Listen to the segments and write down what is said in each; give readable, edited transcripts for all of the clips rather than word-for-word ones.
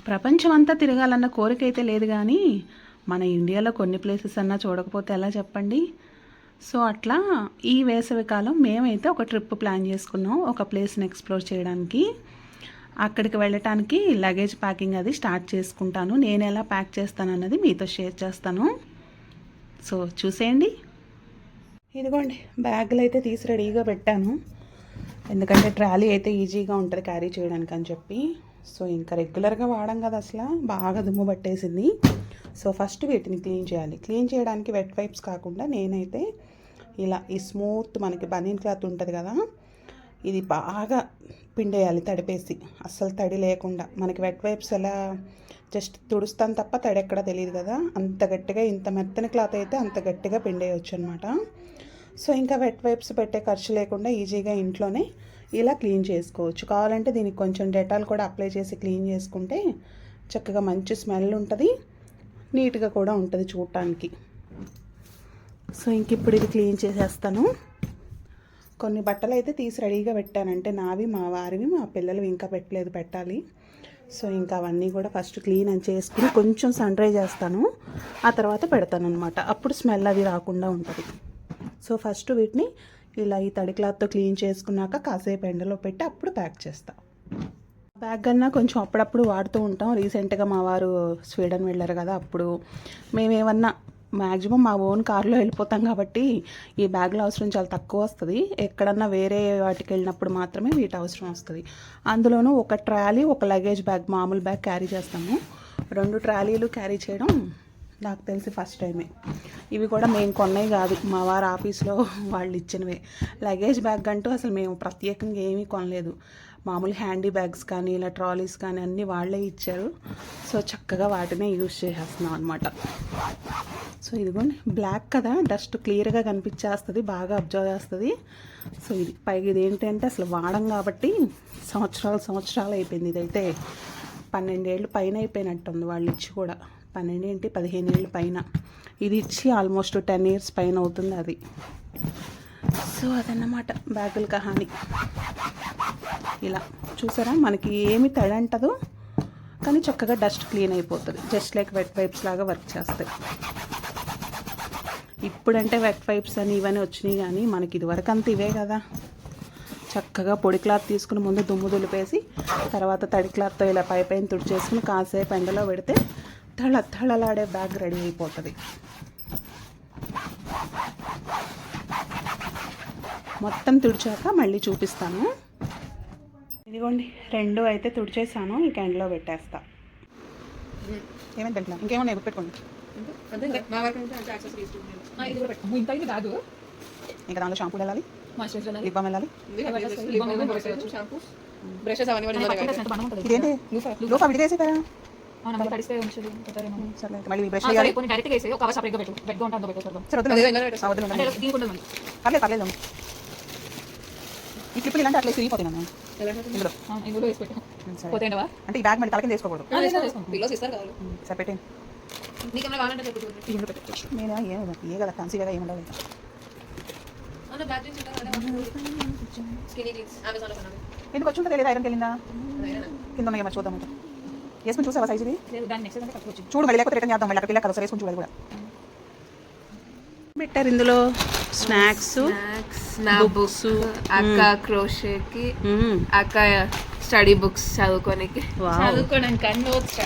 ప్రపంచం అంతా తిరగాలన్న కోరిక అయితే లేదు కానీ మన ఇండియాలో కొన్ని ప్లేసెస్ అన్నా చూడకపోతే ఎలా చెప్పండి. సో అట్లా ఈ వేసవికాలం మేమైతే ఒక ట్రిప్ ప్లాన్ చేసుకున్నాం ఒక ప్లేస్ని ఎక్స్ప్లోర్ చేయడానికి. అక్కడికి వెళ్ళటానికి లగేజ్ ప్యాకింగ్ అది స్టార్ట్ చేసుకుంటాను. నేను ఎలా ప్యాక్ చేస్తాను అన్నది మీతో షేర్ చేస్తాను. సో చూసేయండి. ఇదిగోండి బ్యాగులు అయితే తీసి రెడీగా పెట్టాను, ఎందుకంటే ట్రాలీ అయితే ఈజీగా ఉంటుంది క్యారీ చేయడానికి అని చెప్పి. సో ఇంకా రెగ్యులర్గా వాడడం కదా, అసలు బాగా దుమ్ము పట్టేసింది. సో ఫస్ట్ వీటిని క్లీన్ చేయాలి. క్లీన్ చేయడానికి వెట్ వైప్స్ కాకుండా నేనైతే ఇలా ఈ స్మూత్ మనకి బనీన్ క్లాత్ ఉంటుంది కదా, ఇది బాగా పిండేయాలి తడిపేసి, అస్సలు తడి లేకుండా. మనకి వెట్ వైప్స్ ఎలా జస్ట్ తుడుస్తాను తప్ప తడి ఎక్కడ తెలియదు కదా, అంత గట్టిగా ఇంత మెత్తని క్లాత్ అయితే అంత గట్టిగా పిండేయచ్చు అనమాట. సో ఇంకా వెట్ వైప్స్ పెట్టే ఖర్చు లేకుండా ఈజీగా ఇంట్లోనే ఇలా క్లీన్ చేసుకోవచ్చు. కావాలంటే దీనికి కొంచెం డెటాల్ కూడా అప్లై చేసి క్లీన్ చేసుకుంటే చక్కగా మంచి స్మెల్ ఉంటుంది, నీట్గా కూడా ఉంటుంది చూడటానికి. సో ఇంక ఇప్పుడు ఇది క్లీన్ చేసేస్తాను. కొన్ని బట్టలు అయితే తీసి రెడీగా పెట్టానంటే నావి, మా వారివి, మా పిల్లలు ఇంకా పెట్టలేదు, పెట్టాలి. సో ఇంకా అవన్నీ కూడా ఫస్ట్ క్లీన్ అని చేసుకుని కొంచెం సన్ డ్రై చేస్తాను, ఆ తర్వాత పెడతాను అనమాట. అప్పుడు స్మెల్ అది రాకుండా ఉంటుంది. సో ఫస్ట్ వీటిని ఇలా ఈ తడి క్లాత్తో క్లీన్ చేసుకున్నాక కాసేపు ఎండలో పెట్టి అప్పుడు ప్యాక్ చేస్తాను. బ్యాగ్ కన్నా కొంచెం అప్పుడప్పుడు వాడుతూ ఉంటాం. రీసెంట్గా మా వారు స్వీడన్ వెళ్ళారు కదా, అప్పుడు మేమేమన్నా మ్యాక్సిమం మా ఓన్ కార్లో వెళ్ళిపోతాం కాబట్టి ఈ బ్యాగ్ల అవసరం చాలా తక్కువ వస్తుంది. ఎక్కడన్నా వేరే వాటికి వెళ్ళినప్పుడు మాత్రమే వీటి అవసరం వస్తుంది. అందులోనూ ఒక ట్రాలీ ఒక లగేజ్ బ్యాగ్, మామూలు బ్యాగ్ క్యారీ చేస్తాము. 2 ట్రాలీలు క్యారీ చేయడం నాకు తెలిసి ఫస్ట్ టైమే. ఇవి కూడా మేము కొన్నవి కాదు, మా వారు ఆఫీస్లో వాళ్ళు ఇచ్చినవే. లగేజ్ బ్యాగ్ అంటూ అసలు మేము ప్రత్యేకంగా ఏమీ కొనలేదు. మామూలు హ్యాండీ బ్యాగ్స్ కానీ ఇలా ట్రాలీస్ కానీ అన్నీ వాళ్ళే ఇచ్చారు. సో చక్కగా వాటినే యూజ్ చేసేస్తున్నాం అనమాట. సో ఇదిగోండి బ్లాక్ కదా, డస్ట్ క్లియర్గా కనిపించేస్తుంది, బాగా అబ్జర్వ్ చేస్తుంది. సో ఇది పైగా ఇది ఏంటంటే అసలు వాడం కాబట్టి సంవత్సరాలు అయిపోయింది. ఇదైతే 12 ఏళ్ళు పైన అయిపోయినట్టుంది వాళ్ళు ఇచ్చి కూడా. 12 ఏంటి 15 ఏళ్ళు పైన. ఇది ఇచ్చి ఆల్మోస్ట్ 10 ఇయర్స్ పైన అవుతుంది అది. సో అదన్నమాట బ్యాగుల కహాని. ఇలా చూసారా, మనకి ఏమి తడంటదు కానీ చక్కగా డస్ట్ క్లీన్ అయిపోతుంది. జస్ట్ లైక్ వెట్ వైప్స్ లాగా వర్క్ చేస్తాయి. ఇప్పుడంటే వెట్ వైప్స్ అని ఇవన్నీ వచ్చినాయి, కానీ మనకి ఇదివరకు అంత ఇవే కదా. చక్కగా పొడి క్లాత్ తీసుకుని ముందు దుమ్ము దులిపేసి తర్వాత తడి క్లాత్తో ఇలా పైన తుడిచేసుకుని కాసేపు ఎండలో పెడితే తళలాడే బ్యాగ్ రెడీ అయిపోతుంది. మొత్తం తుడిచాక మళ్ళీ చూపిస్తాను. ఇదిగోండి 2 అయితే తుడిచేసాను, ఇంక ఎండలో పెట్టేస్తా. ఏమైంది పెట్టినా ఇంకేమన్నా పెట్టుకోండి. ఇంకా దానిలో షాంపూలు వెళ్ళాలి, లిప్ బామ్ వెళ్ళాలి. ఇదేంటి లోపల విడిగేసి కదా, మళ్ళీ బ్రష్ పర్లేదు. ఈ క్లిప్పులు ఇలాంటి అట్లా సిరిగిపోతున్నాను అంటే ఈ బ్యాగ్ మళ్ళీ తలకింద వేసుకోకూడదు. సరిపెట్టే నేను ఏ కదా కన్సీగా ఏముండదు. ఎందుకు వచ్చి ఉంటుంది, లేదా ఐరన్కి వెళ్ళిందా కింద ఉన్నాయి మరి చూద్దాం. వేసుకుని చూసావా సైజ్ ఇది చూడు, మళ్ళీ లేకపోతే రిటర్న్ చేద్దాం. మళ్ళీ అక్కడికి వెళ్ళాక ఒకసారి వేసుకుని చూడాలి కూడా. పెట్టారు ఇందులో స్నాక్స్, బుక్స్, అక్క క్రోషేకి, అక్క స్టడీ బుక్స్ చదువుకోవడానికి నోట్స్.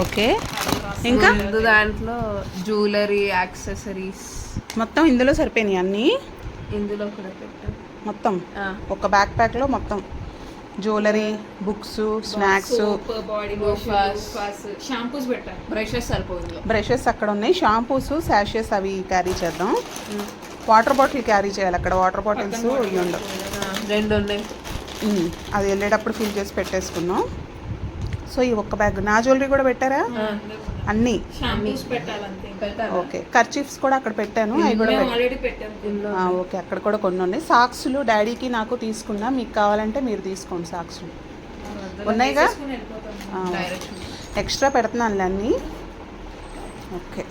ఓకే, ఇంకా దాంట్లో జ్యువెలరీ, యాక్సెసరీస్ మొత్తం ఇందులో సరిపోయినాయి అన్నీ. ఇందులో కూడా పెట్టాం మొత్తం ఒక బ్యాక్ ప్యాక్లో మొత్తం jewellery, books, snacks, body wash, shampoos పెట్టాం. బ్రషెస్ సరిపోదు, బ్రషెస్ అక్కడ ఉన్నాయి. షాంపూస్, శాషెస్ అవి క్యారీ చేద్దాం. వాటర్ బాటిల్ క్యారీ చేయాలి, అక్కడ వాటర్ బాటిల్స్ ఇవి ఉండవు. 2 ఉన్నాయి, అది వెళ్ళేటప్పుడు ఫిల్ చేసి పెట్టేసుకున్నాం. సో ఈ ఒక్క బ్యాగ్. నా జ్యువెలరీ కూడా పెట్టారా అన్నీ? ఓకే, కర్చీఫ్స్ కూడా అక్కడ పెట్టాను, అవి కూడా ఓకే అక్కడ కూడా కొన్ని ఉన్నాయి. సాక్స్లు డాడీకి నాకు తీసుకున్నా, మీకు కావాలంటే మీరు తీసుకోండి. సాక్స్లు ఉన్నాయిగా, ఎక్స్ట్రా పెడుతున్నాను అన్నీ. ఓకే,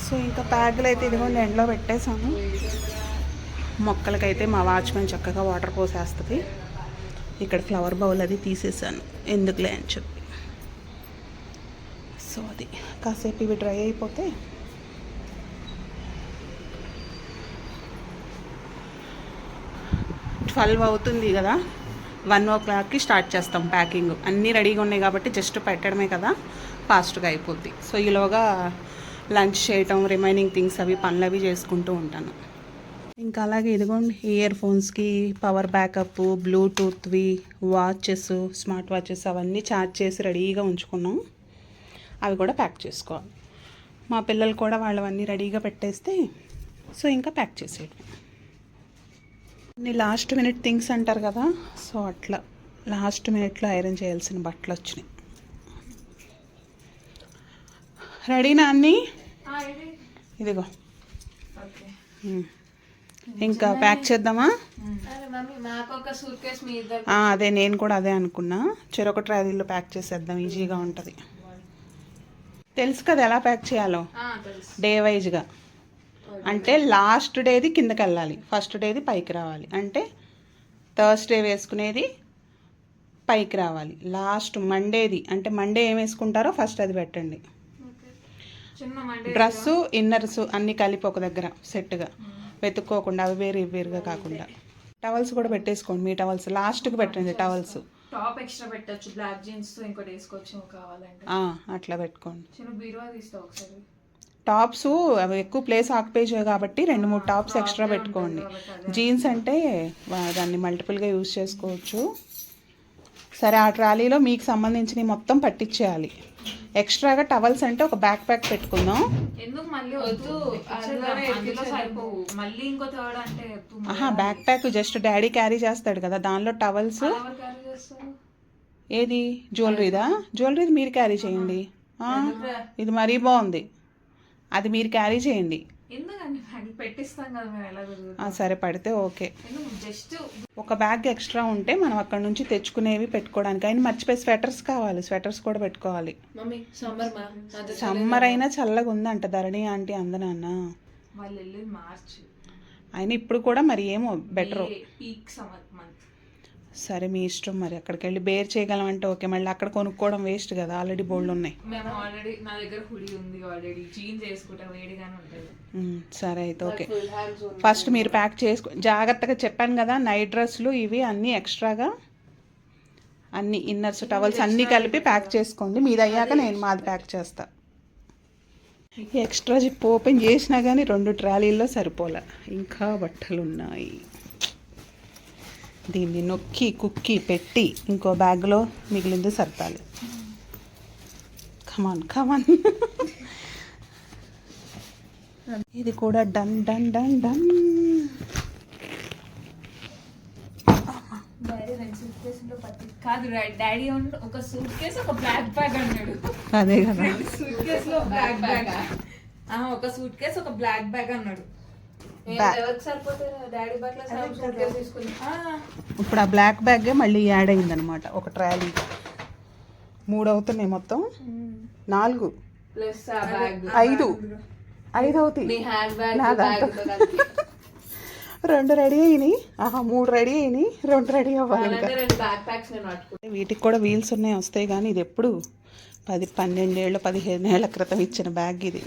సో ఇంకా బ్యాగులు అయితే ఇదిగోండి ఎండలో పెట్టేసాను. మొక్కలకైతే మా వాచ్మెన్ చక్కగా వాటర్ పోసేస్తుంది. ఇక్కడ ఫ్లవర్ బౌల్ అది తీసేసాను ఎందుకులే అని చెప్పి. సో అది కాసేపు ఇవి డ్రై అయిపోతే 12 అవుతుంది కదా, 1 o'clockకి స్టార్ట్ చేస్తాం ప్యాకింగ్. అన్నీ రెడీగా ఉన్నాయి కాబట్టి జస్ట్ పెట్టడమే కదా, ఫాస్ట్గా అయిపోద్ది. సో ఈలోగా లంచ్ చేయటం, రిమైనింగ్ థింగ్స్ అవి పనులు అవి చేసుకుంటూ ఉంటాను. ఇంకా అలాగే ఇదిగోండి ఇయర్ ఫోన్స్కి పవర్ బ్యాకప్, బ్లూటూత్వి, వాచెస్, స్మార్ట్ వాచెస్ అవన్నీ ఛార్జ్ చేసి రెడీగా ఉంచుకున్నాం. అవి కూడా ప్యాక్ చేసుకోవాలి. మా పిల్లలు కూడా వాళ్ళవన్నీ రెడీగా పెట్టేస్తే సో ఇంకా ప్యాక్ చేసేయడం. అన్ని లాస్ట్ మినిట్ థింగ్స్ అంటారు కదా, సో అట్లా లాస్ట్ మినిట్లో ఐరన్ చేయాల్సిన బట్టలు వచ్చినాయి. రెడీనా అన్నీ? ఇదిగో ఇంకా ప్యాక్ చేద్దామా? అదే నేను కూడా అదే అనుకున్నా, చెరొక ట్రాలీలో ప్యాక్ చేసేద్దాం, ఈజీగా ఉంటుంది. తెలుసు కదా ఎలా ప్యాక్ చేయాలో, డే వైజ్గా. అంటే లాస్ట్ డేది కిందకి వెళ్ళాలి, ఫస్ట్ డేది పైకి రావాలి. అంటే థర్స్డే వేసుకునేది పైకి రావాలి, లాస్ట్ మండేది అంటే మండే ఏం వేసుకుంటారో ఫస్ట్ అది పెట్టండి. డ్రెస్సు ఇన్నర్స్ అన్నీ కలిపి ఒక దగ్గర సెట్గా వెతుక్కోకుండా, అవి వేరు ఇవి వేరుగా కాకుండా. టవల్స్ కూడా పెట్టేసుకోండి, మీ టవల్స్ లాస్ట్కి పెట్టండి. టవల్స్ టాప్ ఎక్స్ట్రా పెట్టచ్చు, బ్లాక్ జీన్స్ తో ఇంకోటి వేసుకోవచ్చు కావాలంటే. అట్లా పెట్టుకోండి. చిన్న బీరువా తీస్తా ఒకసారి. టాప్స్ అవి ఎక్కువ ప్లేస్ ఆక్యుపై చేయవు కాబట్టి 2-3 టాప్స్ ఎక్స్ట్రా పెట్టుకోండి. జీన్స్ అంటే దాన్ని మల్టిపుల్గా యూజ్ చేసుకోవచ్చు. సరే, ఆ ట్రాలీలో మీకు సంబంధించినవి మొత్తం పట్టించేయాలి. ఎక్స్ట్రాగా టవల్స్ అంటే ఒక బ్యాక్ ప్యాక్ పెట్టుకుందాం. ఎందుకు మళ్ళీ వద్దు, మళ్ళీ ఇంకో థర్డ్ అంటే back pack just daddy carry చేస్తాడు కదా, దానిలో టవల్స్. ఏది జ్యువెలరీదా? జ్యువెలరీది మీరు క్యారీ చేయండి. ఇది మరీ బాగుంది, అది మీరు క్యారీ చేయండి. సరే పడితే ఓకే. ఒక బ్యాగ్ ఎక్స్ట్రా ఉంటే మనం అక్కడ నుంచి తెచ్చుకునేవి పెట్టుకోవడానికి. అయినా మర్చిపోయి స్వెటర్స్ కావాలి, స్వెటర్స్ కూడా పెట్టుకోవాలి. సమ్మర్ అయినా చల్లగా ఉందంట ధరణి ఆంటీ అందనాన్న. అయినా ఇప్పుడు కూడా మరి ఏమో బెటర్. సరే మీ ఇష్టం, మరి అక్కడికి వెళ్ళి బేర్ చేయగలం అంటే ఓకే, మళ్ళీ అక్కడ కొనుక్కోవడం వేస్ట్ కదా, ఆల్రెడీ బోల్డ్ ఉన్నాయి. సరే అయితే ఓకే. ఫస్ట్ మీరు ప్యాక్ చేసుకో జాగ్రత్తగా, చెప్పాను కదా. నైట్ డ్రెస్లు ఇవి అన్నీ ఎక్స్ట్రాగా అన్ని ఇన్నర్స్ టవల్స్ అన్నీ కలిపి ప్యాక్ చేసుకోండి. మీది అయ్యాక నేను మాది ప్యాక్ చేస్తా. ఎక్స్ట్రా జిప్ ఓపెన్ చేసినా కానీ 2 ట్రాలీల్లో సరిపోలే, ఇంకా బట్టలు ఉన్నాయి. దీన్ని నొక్కి కుక్కి పెట్టి ఇంకో బ్యాగ్లో మిగిలింది సర్దాలి. కమాన్ కమాన్. ఇది కూడా డన్ డన్ డన్ డన్. కాదు డాడీ ఒక సూట్ కేసు, ఒక బ్లాక్ బ్యాగ్ అన్నాడు. అదే కదా, సూట్ కేసు లో బ్లాక్ బ్యాగ్. ఒక సూట్ కేసు, ఒక బ్లాక్ బ్యాగ్ అన్నాడు. ఇప్పుడు ఆ బ్లాక్ బ్యాగ్ మళ్ళీ యాడ్ అయిందనమాట, ఒక ట్రాలీ. 3 అవుతున్నాయి మొత్తం, 4 5 అవుతాయి. 2 రెడీ అయినాయి. 3 రెడీ అయినాయి, 2 రెడీ అవ్వాలి. వీటికి కూడా వీల్స్ ఉన్నాయి, వస్తాయి. కానీ ఇది ఎప్పుడు 10-12 ఏళ్ళు 15 ఏళ్ల క్రితం ఇచ్చిన బ్యాగ్ ఇది.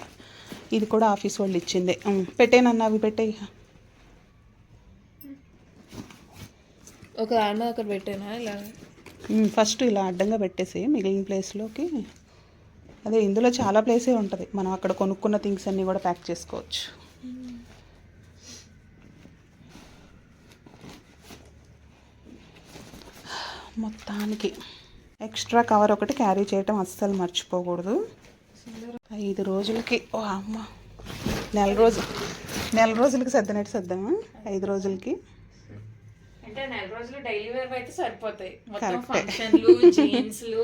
ఇది కూడా ఆఫీస్ వాళ్ళు ఇచ్చిందే. పెట్టేనన్నా అవి పెట్టేయి. ఒక దాని అక్కడ పెట్టేనా ఇలా? ఫస్ట్ ఇలా అడ్డంగా పెట్టేసి మిగిలిన ప్లేస్లోకి. అదే ఇందులో చాలా ప్లేసే ఉంటుంది, మనం అక్కడ కొనుక్కున్న థింగ్స్ అన్నీ కూడా ప్యాక్ చేసుకోవచ్చు. మొత్తానికి ఎక్స్ట్రా కవర్ ఒకటి క్యారీ చేయటం అస్సలు మర్చిపోకూడదు. 5 రోజులకి, ఓ అమ్మ, నెల రోజులకి సర్దినట్టు సర్దామా? 5 రోజులకి అంటే 4 రోజులు డైలీ వేర్ అయితే సరిపోతాయి. మొత్తం ఫంక్షన్లు, జీన్స్లు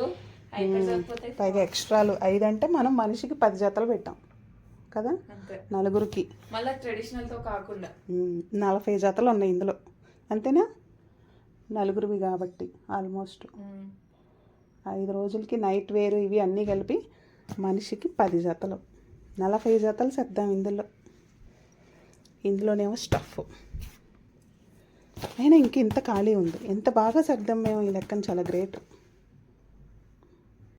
అయితే సరిపోతాయి. పైగా ఎక్స్ట్రాలు 5 అంటే మనం మనిషికి 10 జతలు పెట్టాం కదా, నలుగురికి. మళ్ళీ ట్రెడిషనల్ తో కాకుండా 40 జతలు ఉన్నాయి ఇందులో, అంతేనా? నలుగురివి కాబట్టి ఆల్మోస్ట్ 5 రోజులకి నైట్ వేరు ఇవి అన్నీ కలిపి మనిషికి 10 జతలు, 40 జతలు సర్దాం ఇందులోనేమో స్టఫ్. అయినా ఇంత ఖాళీ ఉంది. ఎంత బాగా సర్దాం మేము ఈ లెక్కన, చాలా గ్రేట్.